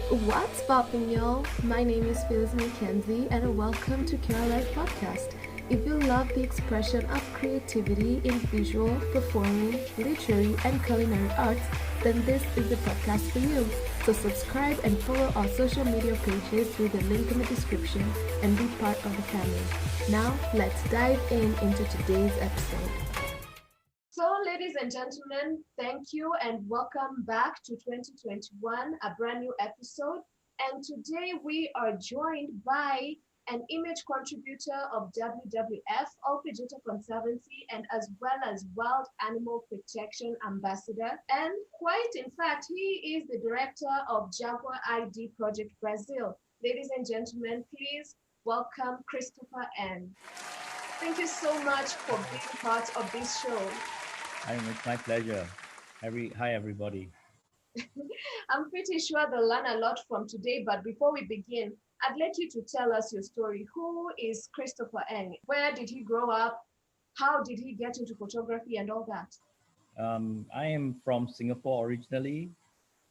What's poppin', y'all? My name is Phyllis McKenzie, and welcome to Care Life Podcast. If you love the expression of creativity in visual, performing, literary, and culinary arts, then this is the podcast for you. So subscribe and follow our social media pages through the link in the description and be part of the family. Now, let's dive into today's episode. So, ladies and gentlemen, thank you and welcome back to 2021, a brand new episode. And today we are joined by an image contributor of WWF, Alpha Conservancy, and as well as Wild Animal Protection Ambassador. And quite in fact, he is the director of Jaguar ID Project Brazil. Ladies and gentlemen, please welcome Christopher N. Thank you so much for being part of this show. It's my pleasure. Hi, everybody. I'm pretty sure they'll learn a lot from today, but before we begin, I'd like you to tell us your story. Who is Christopher Eng? Where did he grow up? How did he get into photography and all that? I am from Singapore originally.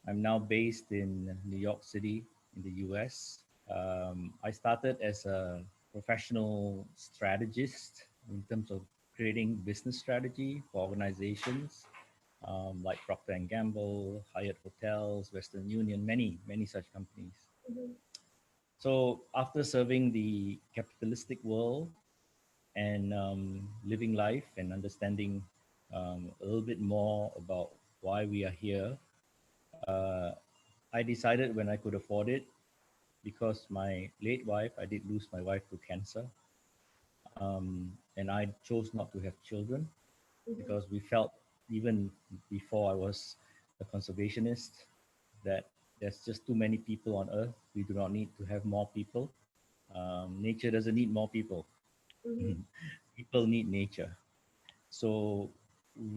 I'm now based in New York City in the US. I started as a professional strategist in terms of creating business strategy for organizations like Procter and Gamble, Hyatt Hotels, Western Union, many such companies. Mm-hmm. So after serving the capitalistic world and living life and understanding a little bit more about why we are here, uh, I decided when I could afford it, because my late wife, I did lose my wife to cancer, and I chose not to have children Mm-hmm. because we felt, even before I was a conservationist, that there's just too many people on earth. We do not need to have more people. Nature doesn't need more people. Mm-hmm. People need nature. So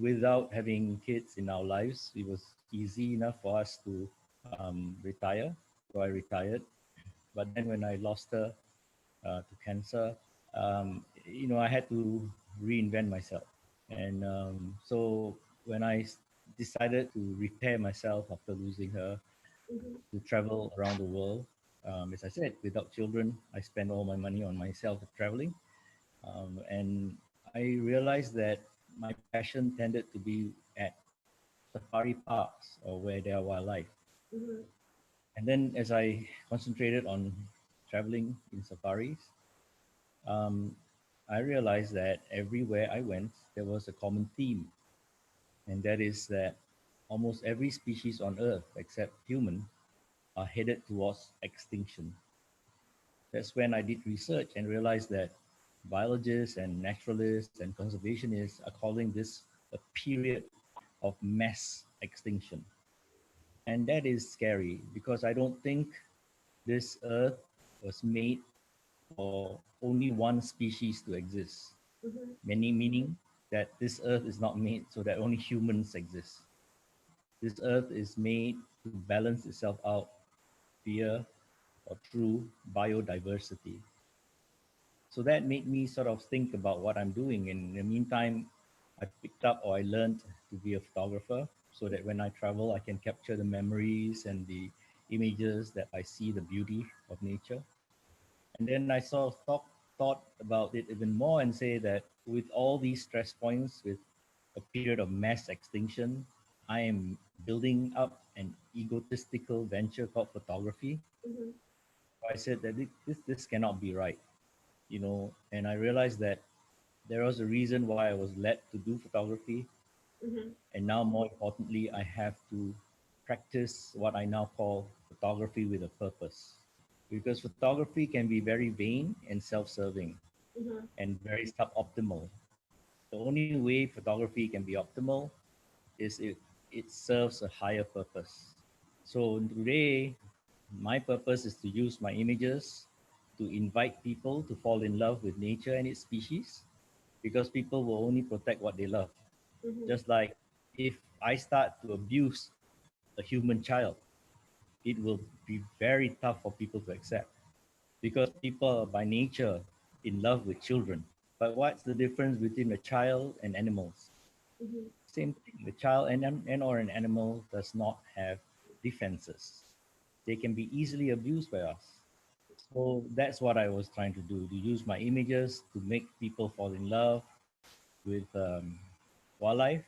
without having kids in our lives, it was easy enough for us to retire. So I retired. But then when I lost her to cancer, I had to reinvent myself. And so when decided to repair myself after losing her, Mm-hmm. to travel around the world, as I said, without children, I spend all my money on myself traveling. And I realized that my passion tended to be at safari parks or where there are wildlife. Mm-hmm. And then as I concentrated on traveling in safaris, um, I realized that everywhere I went, there was a common theme. And that is that almost every species on Earth, except human, are headed towards extinction. That's when I did research and realized that biologists and naturalists and conservationists are calling this a period of mass extinction. And that is scary because I don't think this earth was made for only one species to exist. Mm-hmm. Many meaning that this earth is not made so that only humans exist. This earth is made to balance itself out via or through biodiversity. So that made me sort of think about what I'm doing. In the meantime, I picked up or I learned to be a photographer so that when I travel, I can capture the memories and the images that I see the beauty of nature. And then I sort of thought about it even more and say that with all these stress points, with a period of mass extinction, I am building up an egotistical venture called photography. Mm-hmm. I said that this cannot be right, and I realized that there was a reason why I was led to do photography. Mm-hmm. And now, more importantly, I have to practice what I now call photography with a purpose. Because photography can be very vain and self serving Mm-hmm. and very suboptimal. The only way photography can be optimal is if it serves a higher purpose. So, today, my purpose is to use my images to invite people to fall in love with nature and its species, because people will only protect what they love. Mm-hmm. Just like if I start to abuse a human child, it will be very tough for people to accept, because people are by nature in love with children. But what's the difference between a child and animals? Mm-hmm. Same thing. The child and or an animal does not have defenses. they can be easily abused by us. So that's what I was trying to use my images to make people fall in love with wildlife,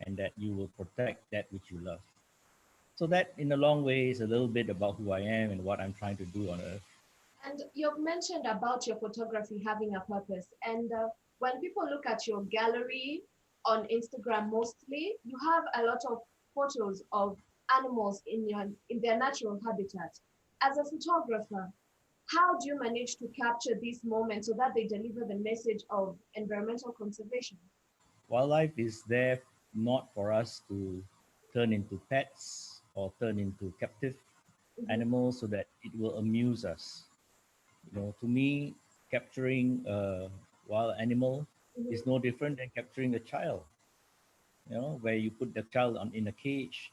and that you will protect that which you love. So that, in a long way, is a little bit about who I am and what I'm trying to do on Earth. And you've mentioned about your photography having a purpose. And when people look at your gallery on Instagram, mostly, you have a lot of photos of animals in their natural habitat. As a photographer, how do you manage to capture these moments so that they deliver the message of environmental conservation? Wildlife is there not for us to turn into pets or turn into captive Mhm, animals so that it will amuse us. To me, capturing a wild animal is mhm, no different than capturing a child. Where you put the child in a cage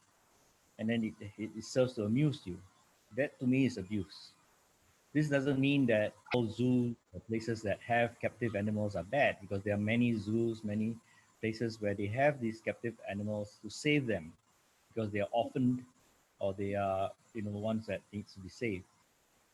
and then it serves to amuse you. That to me is abuse. This doesn't mean that all zoos or places that have captive animals are bad, because there are many zoos, many places where they have these captive animals to save them because they are orphaned, or they are ones that needs to be saved.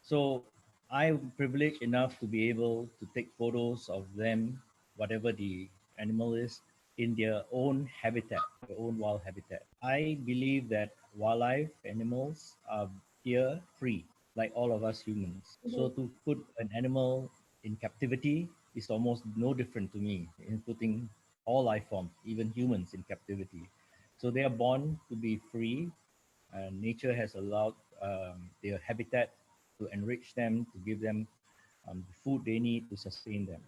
So I'm privileged enough to be able to take photos of them, whatever the animal is, in their own habitat, their own wild habitat. I believe that wildlife animals are here free, like all of us humans. So mhm, to put an animal in captivity is almost no different to me in putting all life forms, even humans, in captivity. So they are born to be free, and nature has allowed their habitat to enrich them, to give them the food they need to sustain them.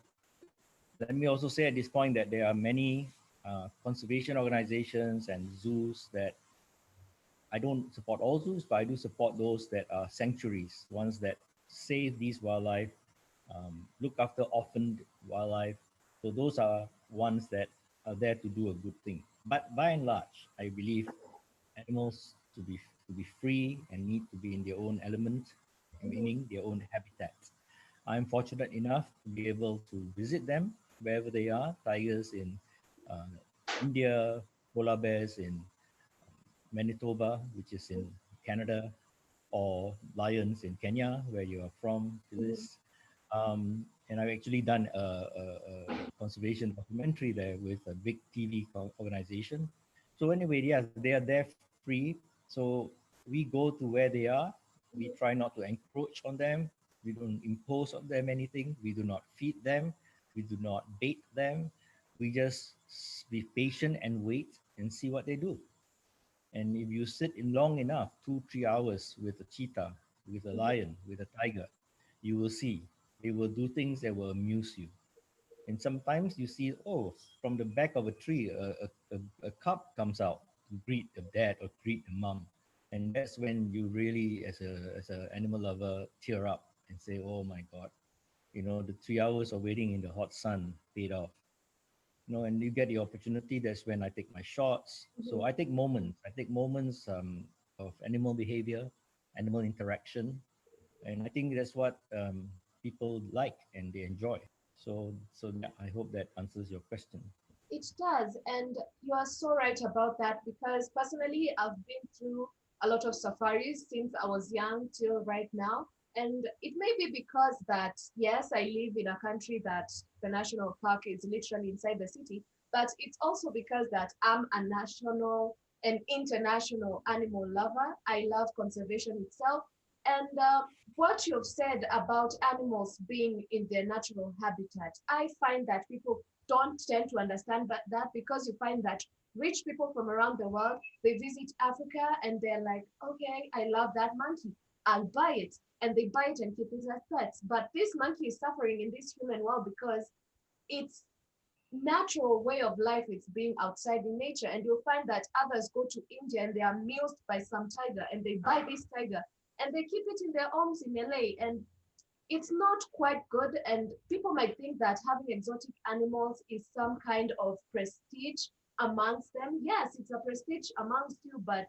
Let me also say at this point that there are many conservation organizations and zoos that I don't support all zoos, but I do support those that are sanctuaries, ones that save these wildlife, look after orphaned wildlife. So those are ones that are there to do a good thing. But by and large, I believe animals to be free and need to be in their own element, mhm. meaning their own habitat. I'm fortunate enough to be able to visit them wherever they are. Tigers in uh, India, polar bears in Manitoba, which is in Canada, or lions in Kenya, where you are from, Phyllis. And I've actually done a conservation documentary there with a big TV organization. So anyway, yes, they are there free. So we go to where they are. We try not to encroach on them. We don't impose on them anything. We do not feed them. We do not bait them. We just be patient and wait and see what they do. And if you sit in long enough, 2, 3 hours with a cheetah, with a lion, with a tiger, you will see they will do things that will amuse you. And sometimes you see, oh, from the back of a tree, a cub comes out to greet the dad or greet the mom. And that's when you really, as a animal lover, tear up and say, oh my God, the 3 hours of waiting in the hot sun paid off. And you get the opportunity. That's when I take my shots. So I take moments of animal behavior, animal interaction, and I think that's what people like and they enjoy. So yeah, I hope that answers your question. It does. And you are so right about that because personally, I've been through a lot of safaris since I was young till right now. And it may be because that, yes, I live in a country that the national park is literally inside the city, but it's also because that I'm a national and international animal lover. I love conservation itself. And what you've said about animals being in their natural habitat, I find that people don't tend to understand that because you find that rich people from around the world, they visit Africa and they're like, okay, I love that monkey, I'll buy it, and they buy it and keep it as pets. But this monkey is suffering in this human world because its natural way of life is being outside in nature. And you'll find that others go to India and they are amused by some tiger and they buy this tiger and they keep it in their homes in LA. And it's not quite good. And people might think that having exotic animals is some kind of prestige amongst them. Yes, it's a prestige amongst you, but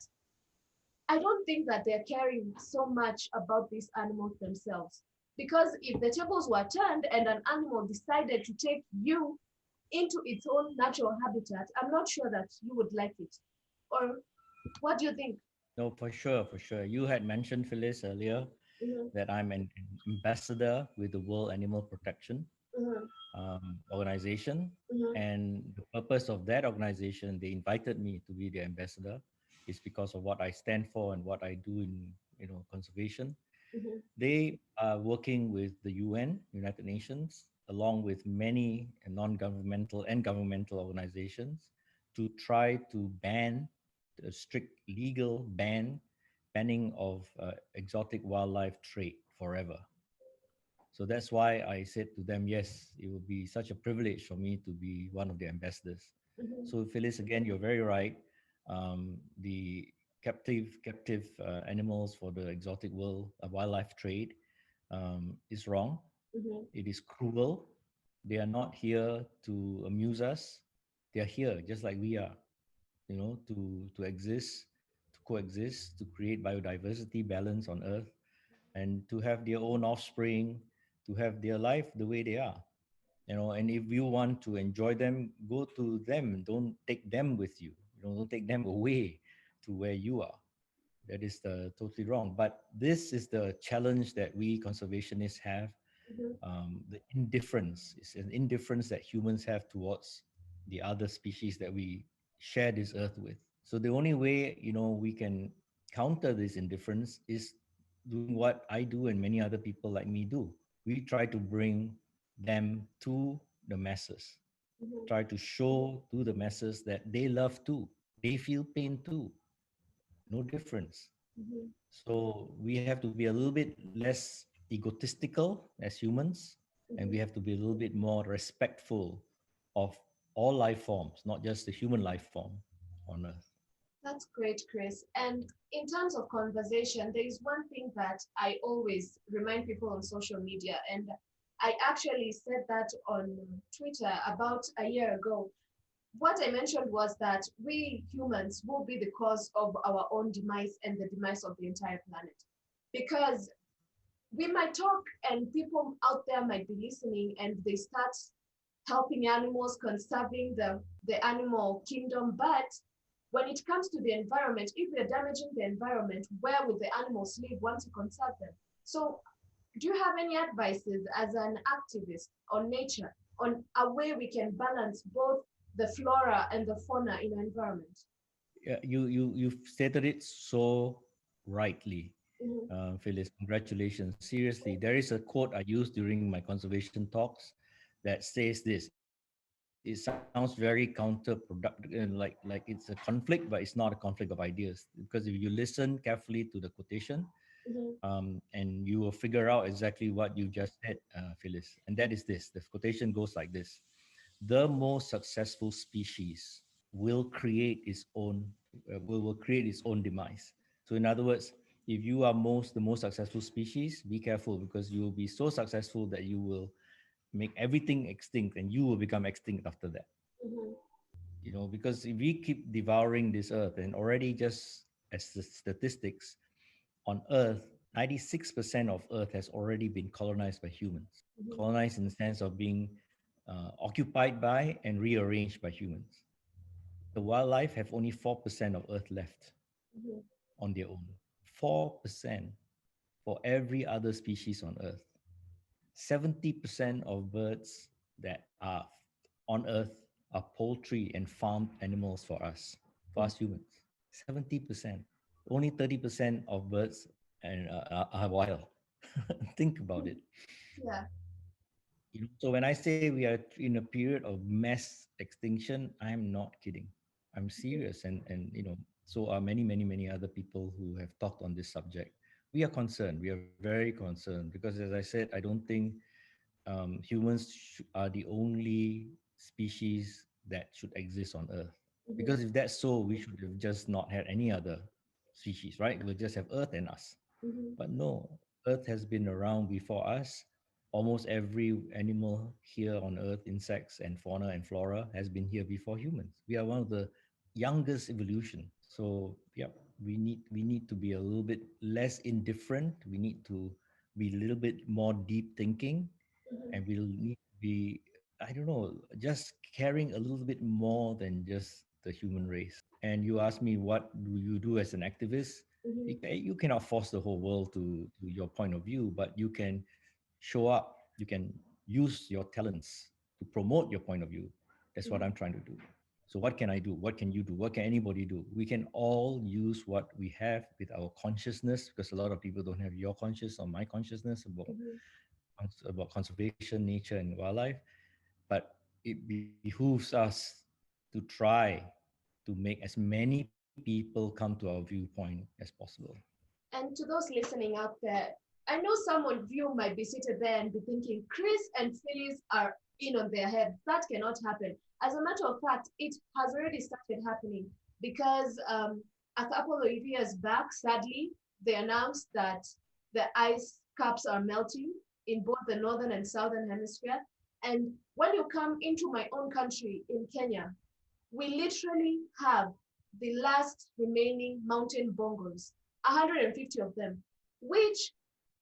I don't think that they're caring so much about these animals themselves. Because if the tables were turned and an animal decided to take you into its own natural habitat, I'm not sure that you would like it. Or what do you think? No, for sure, for sure. You had mentioned, Phyllis, earlier Mm-hmm. that I'm an ambassador with the World Animal Protection Mm-hmm. organization. Mm-hmm. And the purpose of that organization, they invited me to be their ambassador, is because of what I stand for and what I do in conservation. Mm-hmm. They are working with the UN, United Nations, along with many non-governmental and governmental organizations to try to ban a strict legal banning of exotic wildlife trade forever. So that's why I said to them, yes, it would be such a privilege for me to be one of the ambassadors. Mm-hmm. So Phyllis, again, you're very right. The captive animals for the exotic world wildlife trade is wrong. Mm-hmm. It is cruel. They are not here to amuse us. They are here just like we are, to exist, to coexist, to create biodiversity balance on Earth, and to have their own offspring, to have their life the way they are. And if you want to enjoy them, go to them. Don't take them with you. Don't take them away to where you are. That is totally wrong. But this is the challenge that we conservationists have. Mm-hmm. The indifference is an indifference that humans have towards the other species that we share this earth with. So the only way we can counter this indifference is doing what I do and many other people like me do. We try to bring them to the masses, Mm-hmm. try to show to the masses that they love too, they feel pain too, no difference. Mm-hmm. So we have to be a little bit less egotistical as humans, and Mm-hmm. we have to be a little bit more respectful of all life forms, not just the human life form on Earth. That's great, Chris. And in terms of conversation, there is one thing that I always remind people on social media, and I actually said that on Twitter about a year ago. What I mentioned was that we humans will be the cause of our own demise and the demise of the entire planet. Because we might talk and people out there might be listening and they start helping animals, conserving the animal kingdom. But when it comes to the environment, if we're damaging the environment, where would the animals live once you conserve them? So do you have any advices as an activist on nature, on a way we can balance both the flora and the fauna in our environment? Yeah, you've stated it so rightly, Mm-hmm. Phyllis. Congratulations. Seriously, there is a quote I use during my conservation talks that says this. It sounds very counterproductive, like it's a conflict, but it's not a conflict of ideas. Because if you listen carefully to the quotation, Mm-hmm. and you will figure out exactly what you just said, Phyllis. And that is this: the quotation goes like this: the most successful species will create its own will create its own demise. So in other words, if you are the most successful species, be careful, because you will be so successful that you will make everything extinct and you will become extinct after that. Mm-hmm. Because if we keep devouring this earth, and already, just as the statistics on earth, 96% of earth has already been colonized by humans. Mm-hmm. Colonized in the sense of being occupied by and rearranged by humans. The wildlife have only 4% of earth left Mm-hmm. on their own. 4% for every other species on earth. 70% of birds that are on earth are poultry and farmed animals for us humans. 70%. Only 30% of birds are wild. Think about it. Yeah. So when I say we are in a period of mass extinction, I'm not kidding. I'm serious, and so are many, many, many other people who have talked on this subject. We are concerned. We are very concerned because, as I said, I don't think humans are the only species that should exist on Earth. Mm-hmm. Because if that's so, we should have just not had any other species, right? We'll just have Earth and us. Mm-hmm. But no, Earth has been around before us. Almost every animal here on Earth, insects and fauna and flora, has been here before humans. We are one of the youngest evolution. So yeah, we need to be a little bit less indifferent. We need to be a little bit more deep thinking, Mm-hmm. and we'll need to be, I don't know, just caring a little bit more than just the human race. and you ask me what do you do as an activist, Mhm. you cannot force the whole world to your point of view, but you can show up, you can use your talents to promote your point of view. That's what Mhm. I'm trying to do. So what can I do? What can you do? What can anybody do? We can all use what we have with our consciousness, because a lot of people don't have your consciousness or my consciousness Mhm. about conservation, nature, and wildlife. But it behooves us to try to make as many people come to our viewpoint as possible. And to those listening out there, I know some of you might be seated there and be thinking, Chris and Phyllis are in on their heads. That cannot happen. As a matter of fact, it has already started happening because a couple of years back, sadly, they announced that the ice caps are melting in both the northern and southern hemisphere. And when you come into my own country in Kenya, we literally have the last remaining mountain bongos, 150 of them, which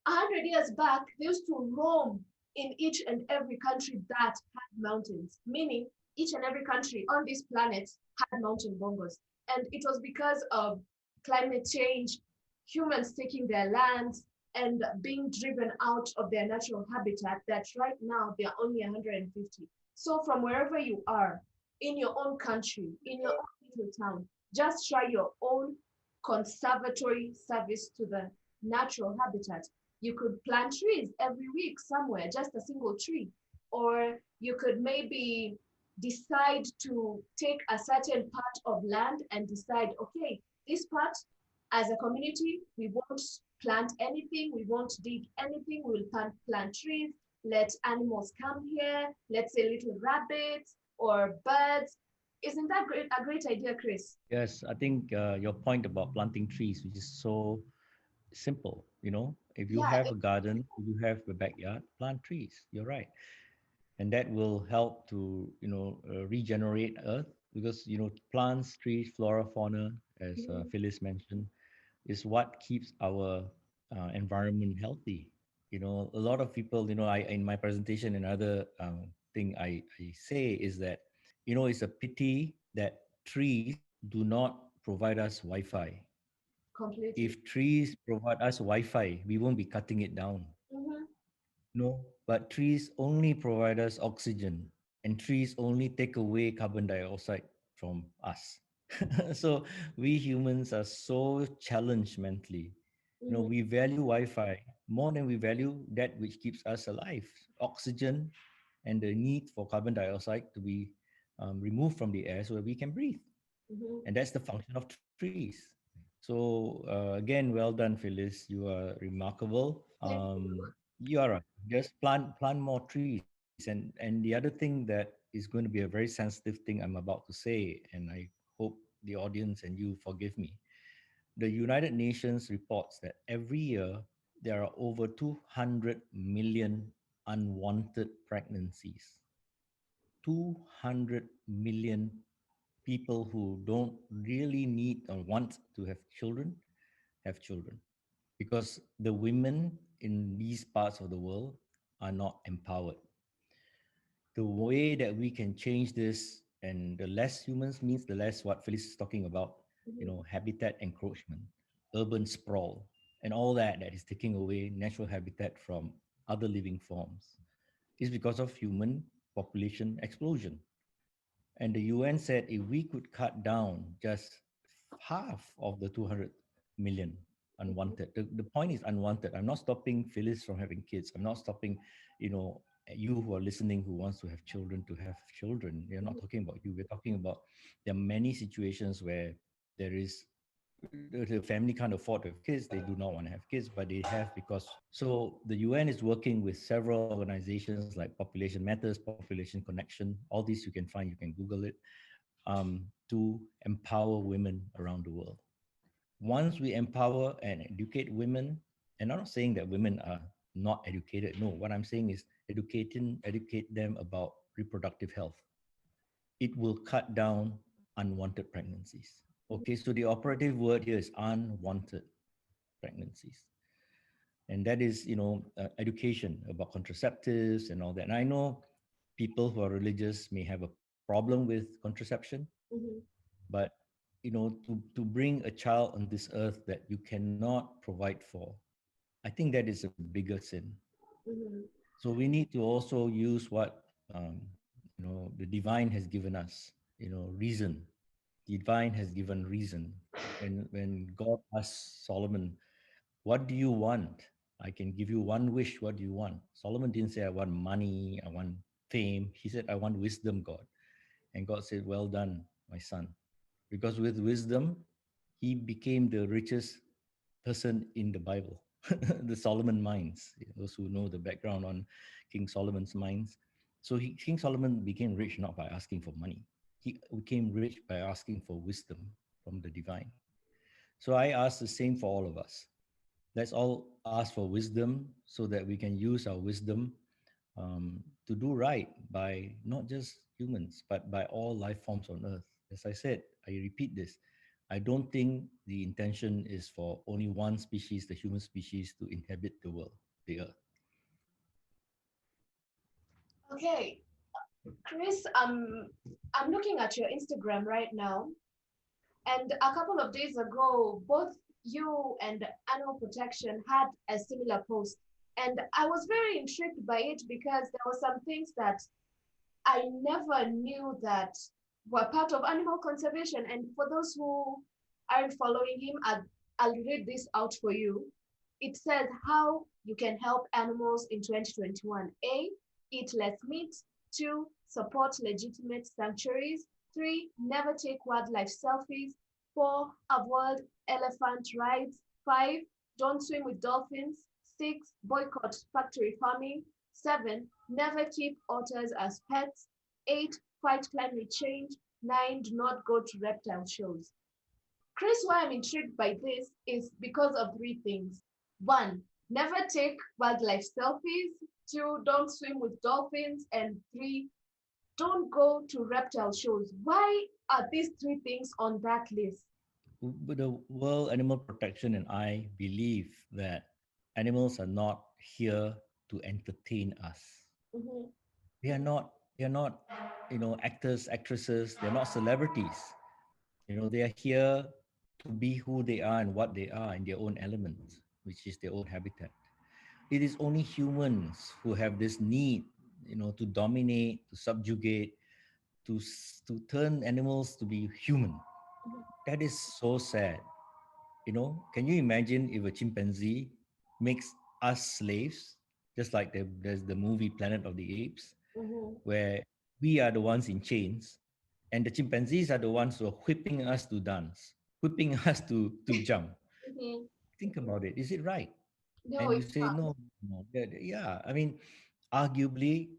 100 years back, they used to roam in each and every country that had mountains, meaning each and every country on this planet had mountain bongos. And it was because of climate change, humans taking their lands and being driven out of their natural habitat that right now they are only 150. So from wherever you are, in your own country, in your own little town, just try your own conservatory service to the natural habitat. You could plant trees every week somewhere, just a single tree. Or you could maybe decide to take a certain part of land and decide, okay, this part, as a community, we won't plant anything, we won't dig anything, we will plant trees, let animals come here, let's say little rabbits or birds. Isn't that a great idea, Chris? Yes, I think your point about planting trees, which is so simple, if you Yeah, have a garden, if you have a backyard, plant trees. You're right. And that will help to, regenerate earth, because, plants, trees, flora, fauna, as Phyllis mentioned, is what keeps our environment healthy. A lot of people, I in my presentation, another thing I say is that, it's a pity that trees do not provide us Wi-Fi. completely. If trees provide us Wi-Fi, we won't be cutting it down. Mhm. No, but trees only provide us oxygen, and trees only take away carbon dioxide from us. So we humans are so challenged mentally. Mhm. We value Wi-Fi more than we value that which keeps us alive, oxygen, and the need for carbon dioxide to be removed from the air so that we can breathe. Mhm. And that's the function of trees. So again, well done, Phyllis. You are remarkable. Thank you. You are right. Just plant more trees. And the other thing that is going to be a very sensitive thing I'm about to say, and I hope the audience and you forgive me. The United Nations reports that every year there are over 200 million unwanted pregnancies. 200 million people who don't really need or want to have children, because the women in these parts of the world are not empowered. The way that we can change this, and the less humans means the less what Phyllis is talking about, Mhm. habitat encroachment, urban sprawl, and all that is taking away natural habitat from other living forms, is because of human population explosion. And the UN said if we could cut down just half of the 200 million unwanted, the point is unwanted. I'm not stopping Phyllis from having kids. I'm not stopping, you who are listening who wants to have children to have children. We're not talking about you. We're talking about there are many situations where there is the family can't afford to have kids. They do not want to have kids, but they have because. So the UN is working with several organizations like Population Matters, Population Connection. All these you can find. You can Google it, to empower women around the world. Once we empower and educate women, and I'm not saying that women are not educated. No, what I'm saying is educate them about reproductive health. It will cut down unwanted pregnancies. Okay, so the operative word here is unwanted pregnancies. And that is, education about contraceptives and all that. And I know people who are religious may have a problem with contraception, Mhm. but to bring a child on this earth that you cannot provide for, I think that is a bigger sin. Mhm. So we need to also use what the divine has given us. Reason. Divine has given reason. When God asked Solomon, "What do you want? I can give you one wish. What do you want?" Solomon didn't say, "I want money. I want fame." He said, "I want wisdom, God." And God said, "Well done, my son." Because with wisdom, he became the richest person in the Bible, the Solomon mines. Those who know the background on King Solomon's mines. So King Solomon became rich not by asking for money. He became rich by asking for wisdom from the divine. So I ask the same for all of us. Let's all ask for wisdom so that we can use our wisdom to do right by not just humans, but by all life forms on earth. As I said, I repeat this. I don't think the intention is for only one species, the human species, to inhabit the world, the earth. Okay, Chris, I'm looking at your Instagram right now, and a couple of days ago, both you and Animal Protection had a similar post. And I was very intrigued by it because there were some things that I never knew that were part of animal conservation. And for those who aren't following him, I'll read this out for you. It says how you can help animals in 2021. A, eat less meat. Two, support legitimate sanctuaries. Three, never take wildlife selfies. Four, avoid elephant rides. Five, don't swim with dolphins. Six, boycott factory farming. Seven, never keep otters as pets. Eight, fight climate change. Nine, do not go to reptile shows. Chris, why I'm intrigued by this is because of three things. One, never take wildlife selfies. Two, don't swim with dolphins. And three, don't go to reptile shows. Why are these three things on that list? But the World Animal Protection and I believe that animals are not here to entertain us. Mm-hmm. They are not actors, actresses. They're not celebrities. They are here to be who they are and what they are in their own element, which is their own habitat. It is only humans who have this need, to dominate, to subjugate, to turn animals to be human. That is so sad. Can you imagine if a chimpanzee makes us slaves, just like there's the movie Planet of the Apes, Mm-hmm. where we are the ones in chains and the chimpanzees are the ones who are whipping us to dance, whipping us to jump. Mm-hmm. Think about it. Is it right? No, And you it's say, not. no, no. Yeah. I mean, arguably,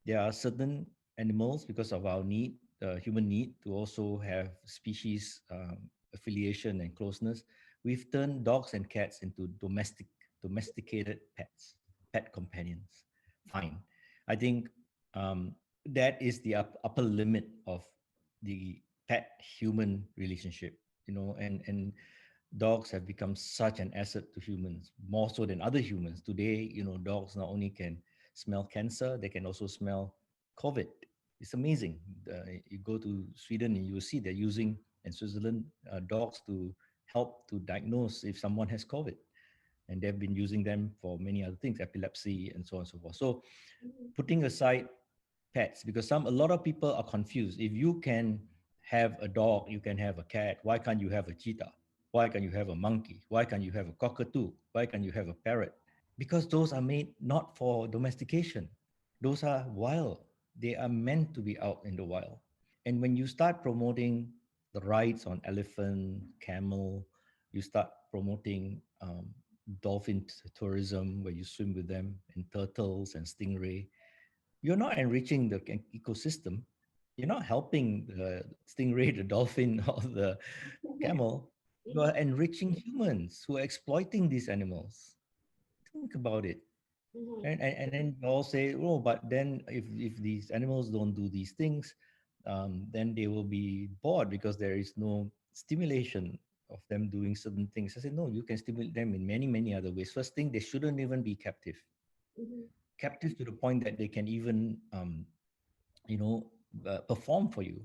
there are certain animals because of our need, human need to also have species affiliation and closeness. We've turned dogs and cats into domesticated pets, pet companions. Fine. I think that is the upper limit of the pet human relationship, and dogs have become such an asset to humans, more so than other humans. Today, dogs not only can smell cancer, they can also smell COVID. It's amazing. You go to Sweden and you will see they're using, in Switzerland, dogs to help to diagnose if someone has COVID. And they've been using them for many other things, epilepsy and so on and so forth. So Mm-hmm. putting aside pets, because a lot of people are confused. If you can have a dog, you can have a cat, why can't you have a cheetah? Why can't you have a monkey? Why can't you have a cockatoo? Why can't you have a parrot? Because those are made not for domestication. Those are wild. They are meant to be out in the wild. And when you start promoting the rides on elephant, camel, you start promoting dolphin tourism where you swim with them, and turtles and stingray, you're not enriching the ecosystem. You're not helping the stingray, the dolphin, or the camel. You are enriching humans who are exploiting these animals. Think about it. Mm-hmm. And then you all say, oh, but then if these animals don't do these things, then they will be bored because there is no stimulation of them doing certain things. I said, no, you can stimulate them in many, many other ways. First thing, they shouldn't even be captive. Mm-hmm. Captive to the point that they can even, perform for you.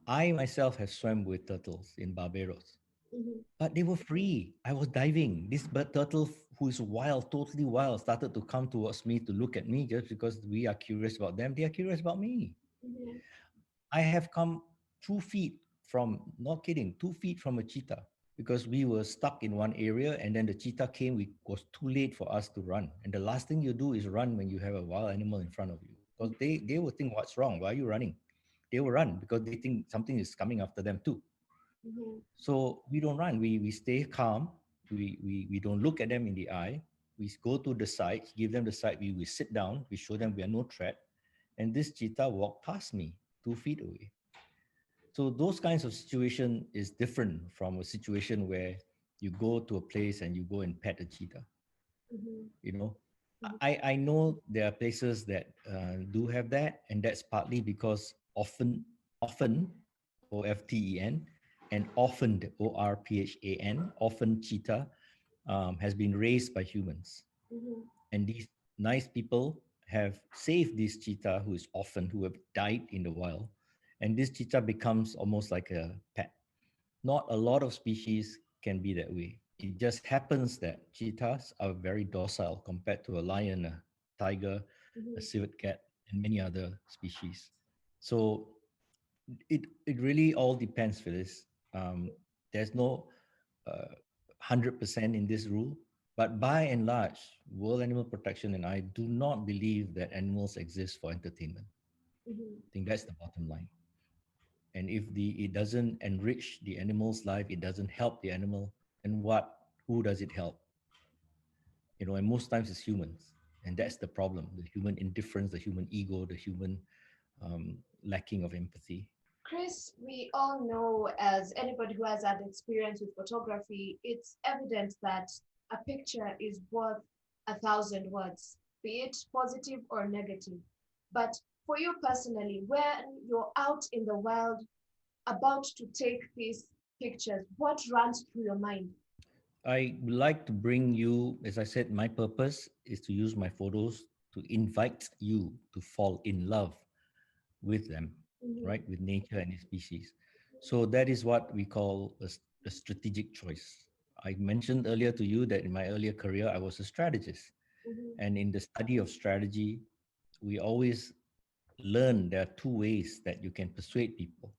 I myself have swam with turtles in Barbados, Mm-hmm. but they were free. I was diving. This bird turtle, who is wild, totally wild, started to come towards me to look at me just because we are curious about them. They are curious about me. Mm-hmm. I have come 2 feet from, not kidding, 2 feet from a cheetah because we were stuck in one area and then the cheetah came. It was too late for us to run. And the last thing you do is run when you have a wild animal in front of you because they will think, what's wrong? Why are you running? They will run because they think something is coming after them too. Mm-hmm. So we don't run. We stay calm. We don't look at them in the eye. We go to the side, give them the side. We sit down. We show them we are no threat. And this cheetah walked past me 2 feet away. So those kinds of situation is different from a situation where you go to a place and you go and pet a cheetah. Mm-hmm. You know, I know there are places that do have that, and that's partly because often OFTEN and often ORPHAN often cheetah has been raised by humans, Mm-hmm. and these nice people have saved this cheetah who have died in the wild, and this cheetah becomes almost like a pet. Not a lot of species can be that way. It just happens that cheetahs are very docile compared to a lion, a tiger, a Mm-hmm. civet cat, and many other species. So it really all depends, Phyllis. There's no 100% in this rule, but by and large, World Animal Protection and I do not believe that animals exist for entertainment. Mm-hmm. I think that's the bottom line. And if it doesn't enrich the animal's life, it doesn't help the animal, then who does it help? And most times it's humans, and that's the problem: the human indifference, the human ego, the human lacking of empathy. Chris, we all know, as anybody who has had experience with photography, it's evident that a picture is worth 1,000 words, be it positive or negative. But for you personally, when you're out in the wild about to take these pictures, what runs through your mind? I would like to bring you, as I said, my purpose is to use my photos to invite you to fall in love with them, Mm-hmm. right? With nature and its species. So that is what we call a strategic choice. I mentioned earlier to you that in my earlier career, I was a strategist. Mm-hmm. And in the study of strategy, we always learn there are two ways that you can persuade people.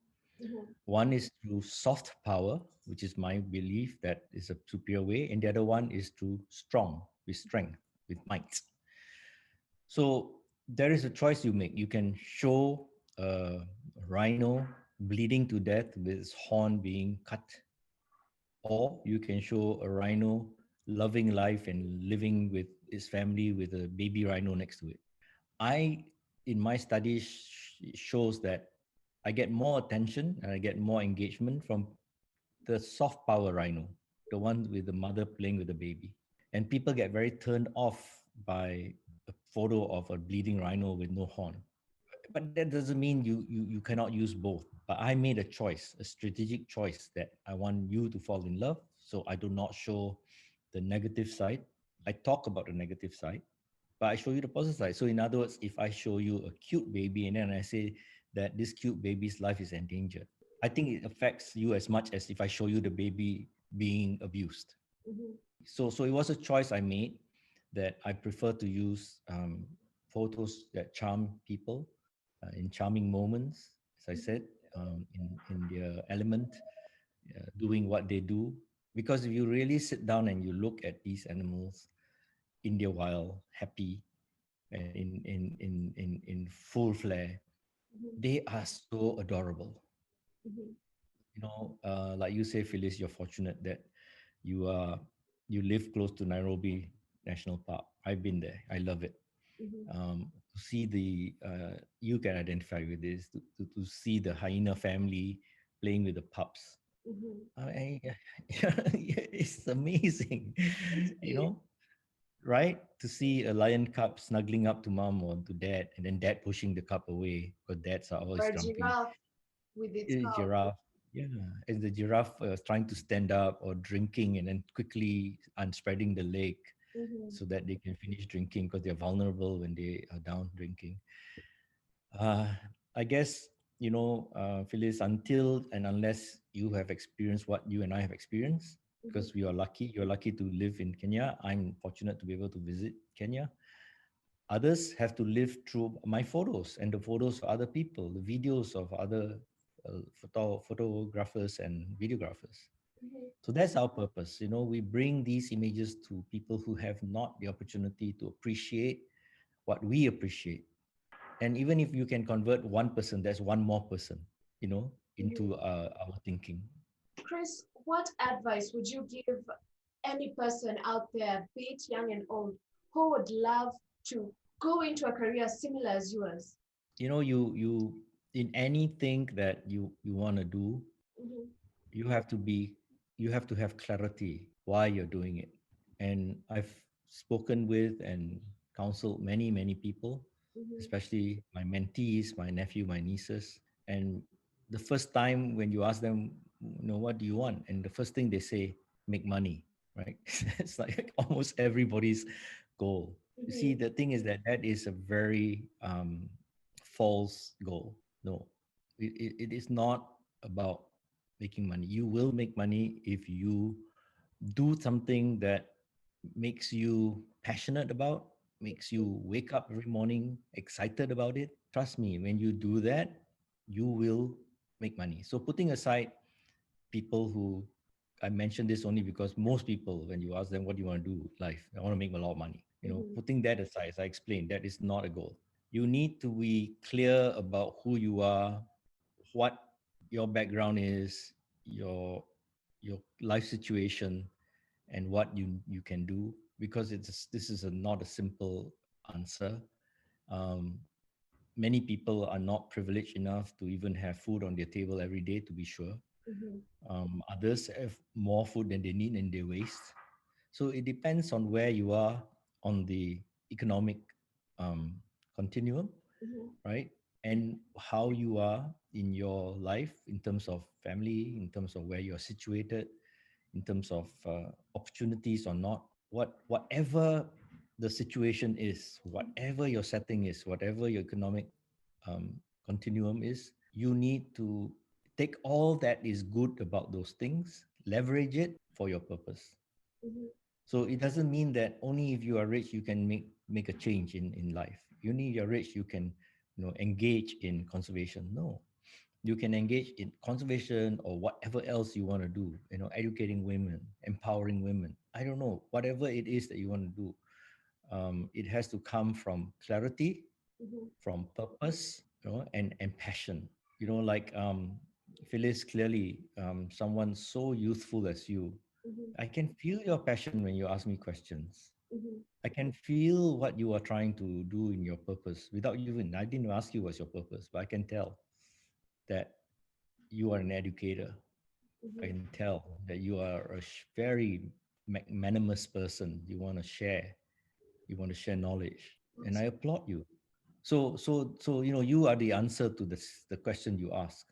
Mm-hmm. One is through soft power, which is my belief that is a superior way, and the other one is through with strength, with might. So there is a choice you make. You can show a rhino bleeding to death with its horn being cut, or you can show a rhino loving life and living with its family with a baby rhino next to it. I, in my studies, shows that I get more attention and I get more engagement from the soft power rhino, the one with the mother playing with the baby. And people get very turned off by a photo of a bleeding rhino with no horn. But that doesn't mean you cannot use both. But I made a choice, a strategic choice, that I want you to fall in love. So I do not show the negative side. I talk about the negative side, but I show you the positive side. So in other words, if I show you a cute baby and then I say that this cute baby's life is endangered, I think it affects you as much as if I show you the baby being abused. Mm-hmm. So it was a choice I made, that I prefer to use photos that charm people in charming moments, as I said, in their element, doing what they do. Because if you really sit down and you look at these animals in their wild, happy, and in full flare, Mm-hmm. they are so adorable. Mm-hmm. Like you say, Phyllis, you're fortunate that you are you live close to Nairobi National Park. I've been there. I love it. Mm-hmm. To see you can identify with this, to see the hyena family playing with the pups. Mm-hmm. I, it's amazing, you Indeed. know, right? To see a lion cub snuggling up to mom or to dad, and then dad pushing the cub away because dads are Or always a grumpy. giraffe with its A cow. giraffe, yeah, and the giraffe trying to stand up or drinking and then quickly unspreading the leg Mm-hmm. so that they can finish drinking because they're vulnerable when they are down drinking. Uh, I guess Phyllis, until and unless you have experienced what you and I have experienced, Mm-hmm. because you're lucky to live in Kenya. I'm fortunate to be able to visit Kenya. Others have to live through my photos and the photos of other people, the videos of other photographers and videographers. Mm-hmm. So that's our purpose. We bring these images to people who have not the opportunity to appreciate what we appreciate. And even if you can convert one person, that's one more person, Mm-hmm. into our thinking. Chris, what advice would you give any person out there, be it young and old, who would love to go into a career similar as yours? You in anything that you want to do, Mm-hmm. you have to be you have to have clarity why you're doing it. And I've spoken with and counseled many people, Mm-hmm. especially my mentees, my nephew, my nieces. And the first time when you ask them, what do you want, and the first thing they say, make money, right? It's like almost everybody's goal. You see, Mm-hmm. the thing is that is a very false goal. No, it is not about making money. You will make money if you do something that makes you passionate about, makes you wake up every morning excited about it. Trust me, when you do that, you will make money. So putting aside people who, I mentioned this only because most people, when you ask them what do you want to do with life, I want to make a lot of money. Mm-hmm. Putting that aside, as I explained, that is not a goal. You need to be clear about who you are, what your background is, your your life situation, and what you can do, because this is not a simple answer. um, Many people are not privileged enough to even have food on their table every day, to be sure. Mm-hmm. Others have more food than they need and they waste. So it depends on where you are on the economic um, continuum, Mm-hmm. right? And how you are in your life in terms of family, in terms of where you're situated, in terms of opportunities or not. Whatever the situation is, whatever your setting is, whatever your economic um, continuum is, you need to take all that is good about those things, leverage it for your purpose. Mm-hmm. So it doesn't mean that only if you are rich you can make a change in life. You need you're rich, you can engage in conservation. No, you can engage in conservation or whatever else you want to do. Educating women, empowering women. I don't know, whatever it is that you want to do. It has to come from clarity, Mm-hmm. from purpose, and passion. Like Phyllis, clearly, someone so youthful as you, Mm-hmm. I can feel your passion when you ask me questions. Mm-hmm. I can feel what you are trying to do in your purpose without even, I didn't ask you what's your purpose, but I can tell that you are an educator. I Mm-hmm. can tell that you are a very magnanimous person. You want to share knowledge, and I applaud you. So you are the answer to the question you ask.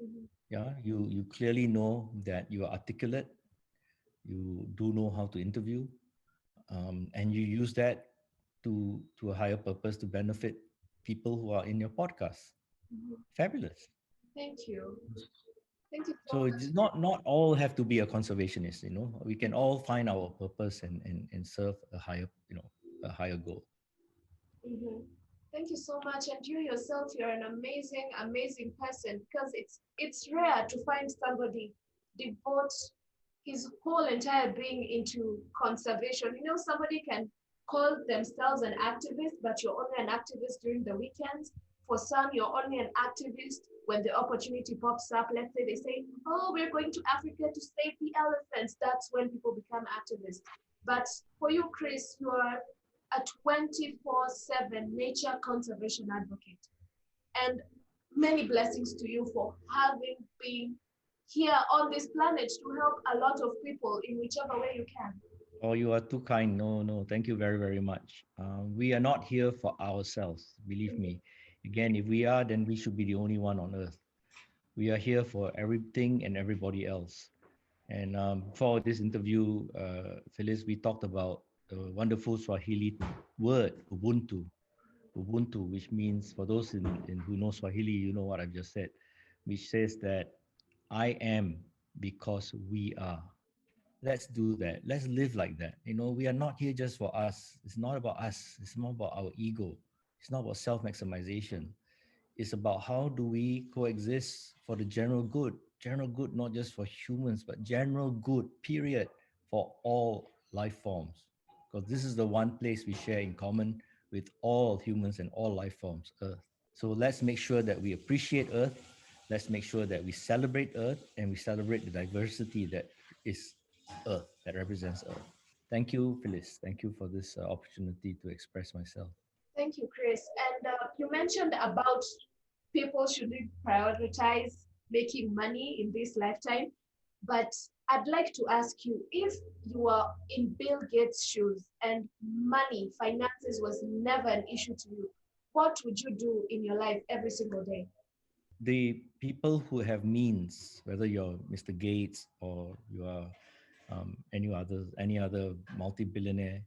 Mm-hmm. Yeah, you clearly know that you are articulate. You do know how to interview, and you use that to a higher purpose to benefit people who are in your podcast. Mm-hmm. Fabulous. Thank you. Thank you so So much. it's not all have to be a conservationist. We can all find our purpose and serve a higher a higher goal. Mm-hmm. Thank you so much. And you yourself, you're an amazing, amazing person because it's rare to find somebody devote his whole entire being into conservation. Somebody can call themselves an activist, but you're only an activist during the weekends. For some, you're only an activist when the opportunity pops up. Let's say they say, oh, we're going to Africa to save the elephants. That's when people become activists. But for you, Chris, you are a 24/7 nature conservation advocate. And many blessings to you for having been here on this planet to help a lot of people in whichever way you can. Oh, you are too kind. No, no, thank you very, very much. We are not here for ourselves, believe me. Again, if we are, then we should be the only one on earth. We are here for everything and everybody else. And before this interview, Phyllis, we talked about the wonderful Swahili word, Ubuntu. Ubuntu, which means, for those in who know Swahili, you know what I've just said, which says that I am because we are. Let's do that. Let's live like that. We are not here just for us. It's not about us. It's not about our ego. It's not about self maximization. It's about how do we coexist for the general good. General good, not just for humans, but general good, period, for all life forms. Because this is the one place we share in common with all humans and all life forms, Earth. So let's make sure that we appreciate Earth. Let's make sure that we celebrate Earth and we celebrate the diversity that is Earth, that represents Earth. Thank you, Phyllis. Thank you for this opportunity to express myself. Thank you, Chris. And you mentioned about people should prioritize making money in this lifetime. But I'd like to ask you, if you are in Bill Gates' shoes and money, finances was never an issue to you, what would you do in your life every single day? The people who have means, whether you're Mr. Gates or you are any other multi-billionaire,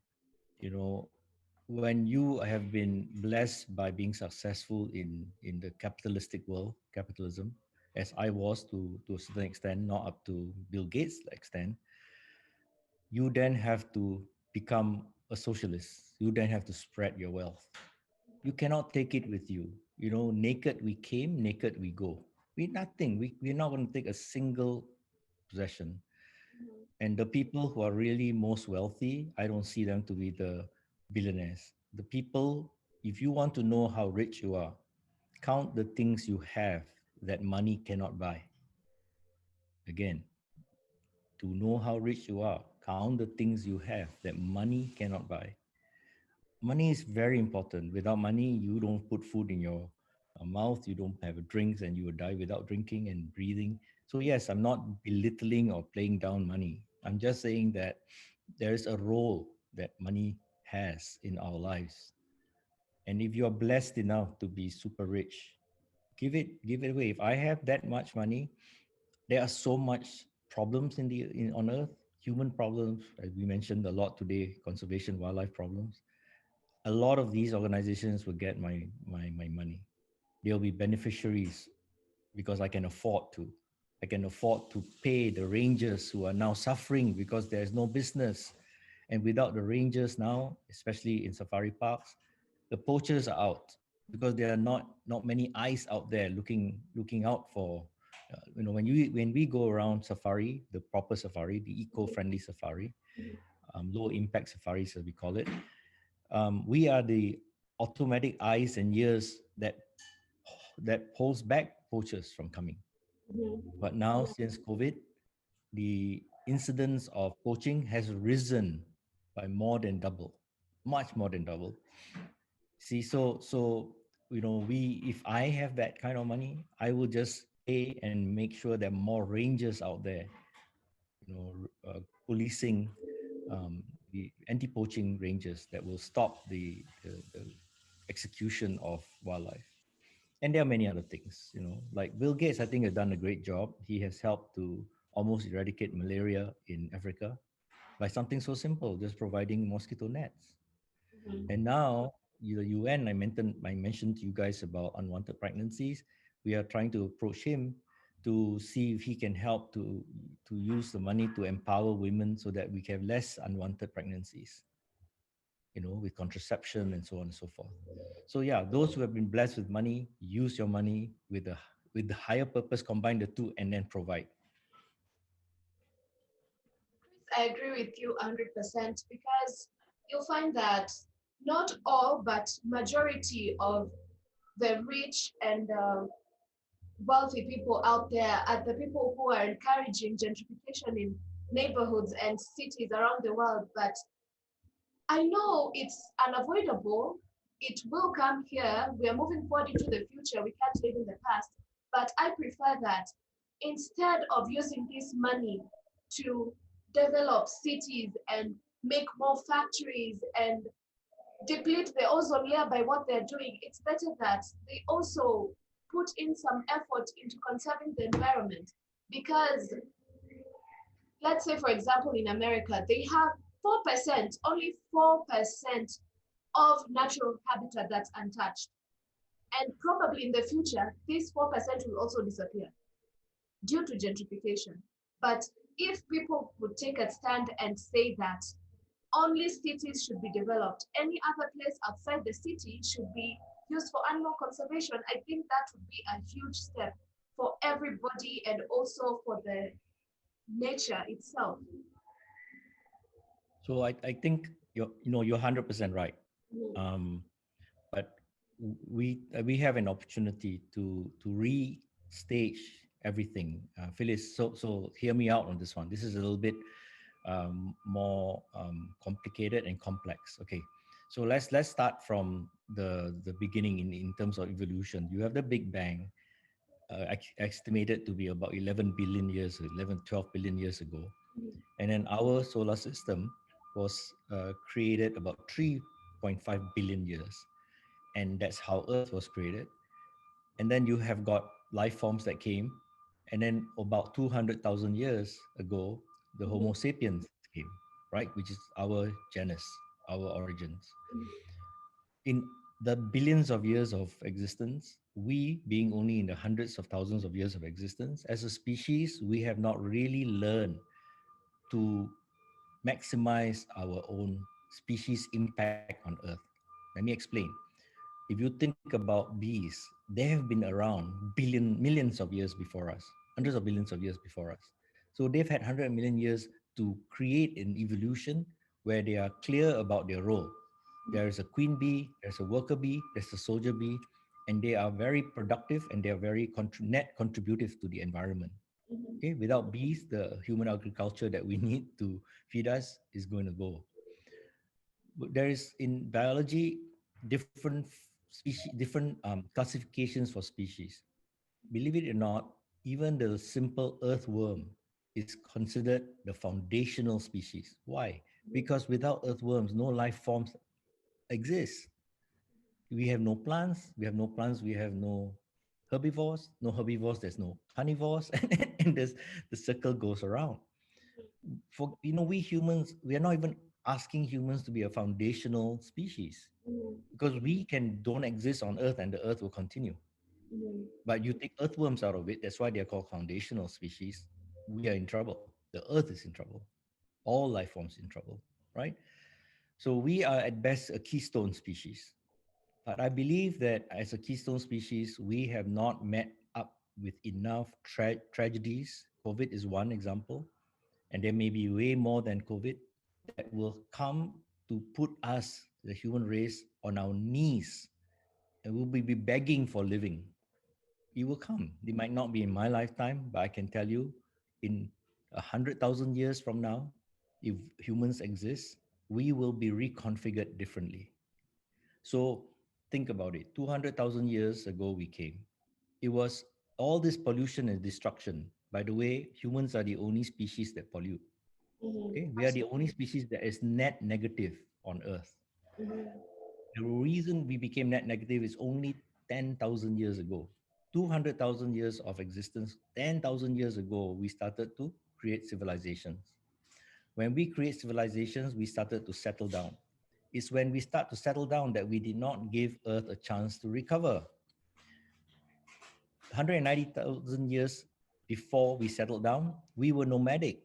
you know, when you have been blessed by being successful in the capitalistic world, capitalism, as I was to a certain extent, not up to Bill Gates' extent, you then have to become a socialist. You then have to spread your wealth. You cannot take it with you. Naked we came, naked we go. We're nothing. We're not going to take a single possession. And the people who are really most wealthy, I don't see them to be the billionaires. The people, if you want to know how rich you are, count the things you have that money cannot buy. Again, to know how rich you are, count the things you have that money cannot buy. Money is very important. Without money, you don't put food in your mouth, you don't have a drink, and you will die without drinking and breathing. So yes, I'm not belittling or playing down money. I'm just saying that there is a role that money has in our lives. And if you are blessed enough to be super rich, give it away. If I have that much money, there are so much problems on earth, human problems, as we mentioned a lot today, conservation, wildlife problems. A lot of these organizations will get my money. They'll be beneficiaries because I can afford to. I can afford to pay the rangers who are now suffering because there's no business. And without the rangers now, especially in safari parks, the poachers are out because there are not many eyes out there looking out for. When we go around safari, the proper safari, the eco-friendly safari, low impact safaris as we call it, we are the automatic eyes and ears that holds back poachers from coming. But now, since COVID, the incidence of poaching has risen by more than double, much more than double. See, so if I have that kind of money, I will just pay and make sure there are more rangers out there, policing the anti-poaching rangers that will stop the execution of wildlife. And there are many other things, like Bill Gates, I think, has done a great job. He has helped to almost eradicate malaria in Africa by something so simple, just providing mosquito nets. And now, the UN, I mentioned to you guys about unwanted pregnancies. We are trying to approach him to see if he can help to use the money to empower women so that we can have less unwanted pregnancies, with contraception and so on and so forth. So yeah, those who have been blessed with money, use your money with the higher purpose, combine the two, and then provide. I agree with you 100% because you'll find that not all, but majority of the rich and wealthy people out there are the people who are encouraging gentrification in neighborhoods and cities around the world. But I know it's unavoidable. It will come here. We are moving forward into the future. We can't live in the past. But I prefer that instead of using this money to develop cities and make more factories and deplete the ozone layer by what they're doing, it's better that they also put in some effort into conserving the environment. Because let's say, for example, in America, they have 4%, only 4% of natural habitat that's untouched. And probably in the future, this 4% will also disappear due to gentrification. But if people would take a stand and say that only cities should be developed, any other place outside the city should be used for animal conservation, I think that would be a huge step for everybody and also for the nature itself. So I think you're 100% right. Um, but we have an opportunity to restage everything. Phyllis, so hear me out on this one. This is a little bit more complicated and complex. Okay, so let's start from the beginning in terms of evolution. You have the Big Bang, estimated to be about 11 billion years, 11 12 billion years ago, and then our solar system was created about 3.5 billion years, and that's how Earth was created. And then you have got life forms that came, and then about 200,000 years ago, the Homo sapiens came, right, which is our genus, our origins. In the billions of years of existence, we being only in the hundreds of thousands of years of existence, as a species, we have not really learned to maximize our own species impact on Earth. Let me explain. If you think about bees, they have been around millions of years before us, hundreds of billions of years before us. So they've had 100 million years to create an evolution where they are clear about their role. There is a queen bee, there's a worker bee, there's a soldier bee, and they are very productive and they are very net contributive to the environment. Okay, without bees, the human agriculture that we need to feed us is going to go. There is in biology different species, different classifications for species. Believe it or not, even the simple earthworm is considered the foundational species. Why? Because without earthworms, no life forms exist. We have no plants. We have no plants. We have no herbivores. No herbivores. There's no carnivores, and the circle goes around. For we humans, we are not even asking humans to be a foundational species because we don't exist on Earth and the Earth will continue. But you take earthworms out of it, that's why they're called foundational species. We are in trouble. The Earth is in trouble. All life forms in trouble, right? So we are at best a keystone species. But I believe that as a keystone species, we have not met up with enough tragedies. COVID is one example, and there may be way more than COVID that will come to put us, the human race, on our knees, and we'll be begging for living. It will come. It might not be in my lifetime, but I can tell you, in 100,000 years from now, if humans exist, we will be reconfigured differently. So think about it. 200,000 years ago, we came. It was all this pollution and destruction. By the way, humans are the only species that pollute. Okay, we are the only species that is net negative on Earth. The reason we became net negative is only 10,000 years ago. 200,000 years of existence, 10,000 years ago, we started to create civilizations. When we create civilizations, we started to settle down. It's when we start to settle down that we did not give Earth a chance to recover. 190,000 years before we settled down, we were nomadic.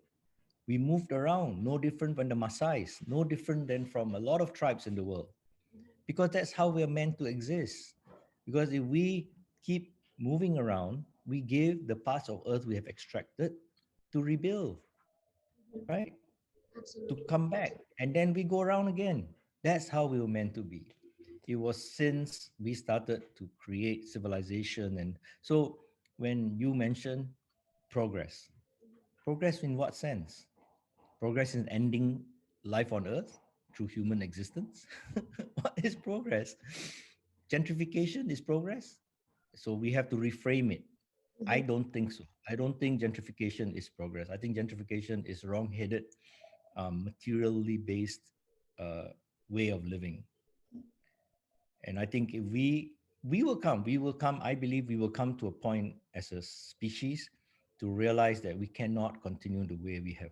We moved around, no different from the Maasais, no different than from a lot of tribes in the world. Because that's how we're meant to exist. Because if we keep moving around, we give the parts of Earth we have extracted to rebuild, right? To come back. And then we go around again. That's how we were meant to be. It was since we started to create civilization. And so when you mentioned progress, progress in what sense? Progress in ending life on Earth through human existence? What is progress? Gentrification is progress? So we have to reframe it. I don't think so. I don't think gentrification is progress. I think gentrification is wrong-headed, materially based way of living. And I think if we will come, I believe we will come to a point as a species to realize that we cannot continue the way we have.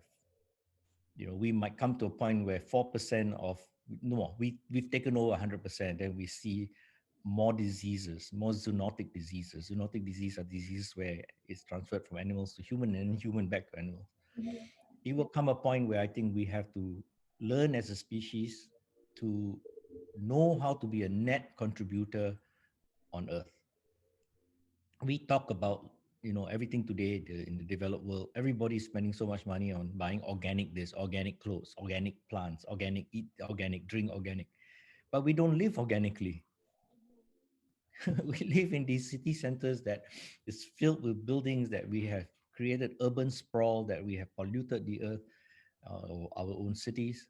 We might come to a point where 4% of no, we've taken over 100%, and we see more diseases, more zoonotic diseases. Zoonotic diseases are diseases where it's transferred from animals to human and human back to animals. It will come a point where I think we have to learn as a species to know how to be a net contributor on Earth. We talk about everything today in the developed world. Everybody's spending so much money on buying organic this, organic clothes, organic plants, organic eat, organic drink, organic, but we don't live organically. We live in these city centers that is filled with buildings, that we have created urban sprawl, that we have polluted the earth, our own cities.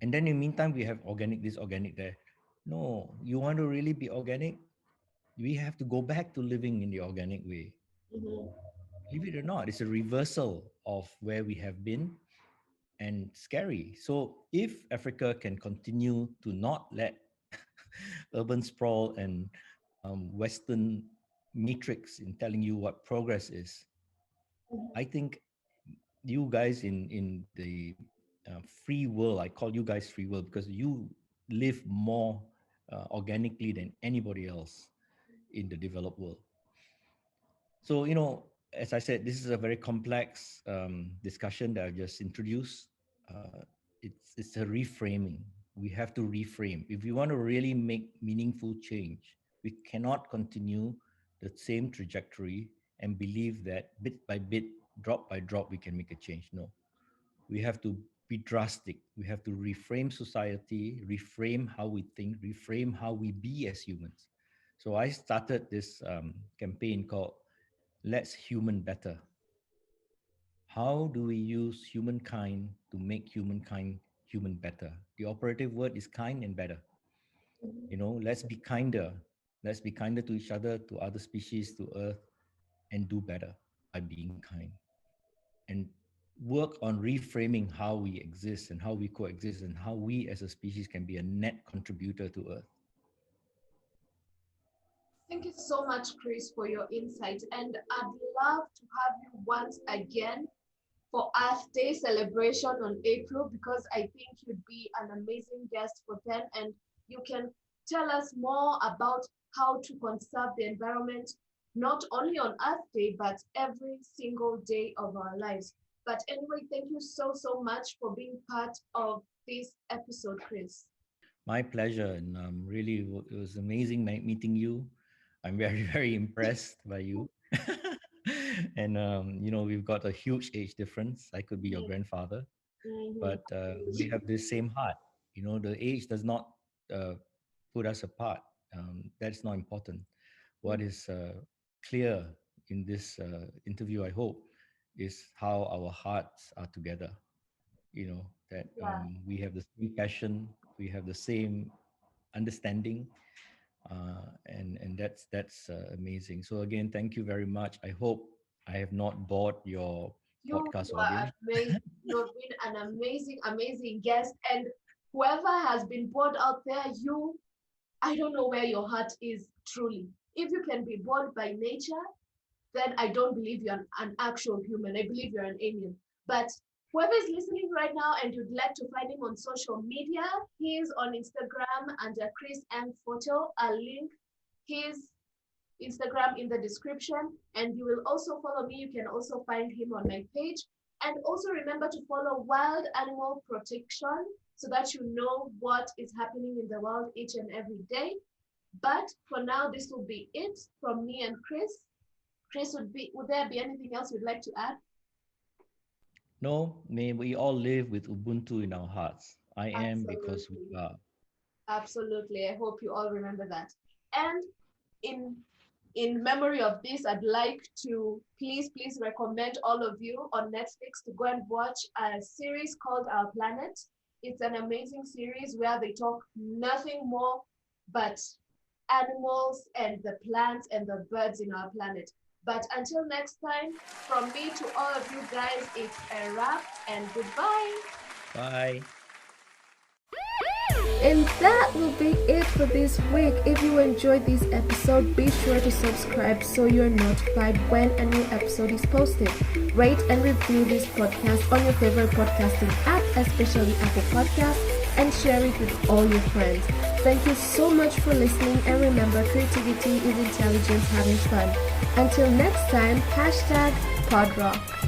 And then in the meantime, we have organic this, organic there. No, you want to really be organic? We have to go back to living in the organic way. Believe it or not, it's a reversal of where we have been, and scary. So if Africa can continue to not let urban sprawl and Western matrix in telling you what progress is, I think you guys in the free world, I call you guys free world because you live more organically than anybody else in the developed world. So, as I said, this is a very complex discussion that I've just introduced. It's a reframing. We have to reframe. If we want to really make meaningful change, we cannot continue the same trajectory and believe that bit by bit, drop by drop, we can make a change. No, we have to be drastic. We have to reframe society, reframe how we think, reframe how we be as humans. So I started this campaign called Let's Human Better. How do we use humankind to make humankind human better? The operative word is kind and better. Let's be kinder. Let's be kinder to each other, to other species, to Earth, and do better by being kind. And work on reframing how we exist and how we coexist and how we as a species can be a net contributor to Earth. Thank you so much, Chris, for your insight. And I'd love to have you once again for Earth Day celebration on April, because I think you'd be an amazing guest for them, and you can tell us more about how to conserve the environment, not only on Earth Day, but every single day of our lives. But anyway, thank you so much for being part of this episode, Chris. My pleasure, and really, it was amazing meeting you. I'm very, very impressed by you. And, we've got a huge age difference. I could be your grandfather, but we have the same heart. The age does not put us apart. That's not important. What is clear in this interview, I hope, is how our hearts are together. That we have the same passion, we have the same understanding, and that's amazing. So again, thank you very much. I hope I have not bored your podcast audience. You've been an amazing guest, and whoever has been bored out there, I don't know where your heart is truly. If you can be bored by nature, then I don't believe you're an actual human. I believe you're an alien. But whoever is listening right now and you'd like to find him on social media, he is on Instagram under Chris M Photo. I'll link his Instagram in the description, and you will also follow me. You can also find him on my page. And also remember to follow Wild Animal Protection so that you know what is happening in the world each and every day. But for now, this will be it from me and Chris. Chris, would there be anything else you'd like to add? No, may we all live with Ubuntu in our hearts. I am because we are. Absolutely. I hope you all remember that. And in memory of this, I'd like to please recommend all of you on Netflix to go and watch a series called Our Planet. It's an amazing series where they talk nothing more but animals and the plants and the birds in our planet. But until next time, from me to all of you guys, it's a wrap and goodbye. Bye. And that will be it for this week. If you enjoyed this episode, be sure to subscribe so you're notified when a new episode is posted. Rate and review this podcast on your favorite podcasting app, especially Apple Podcasts, and share it with all your friends. Thank you so much for listening, and remember, creativity is intelligence having fun. Until next time, #PodRock.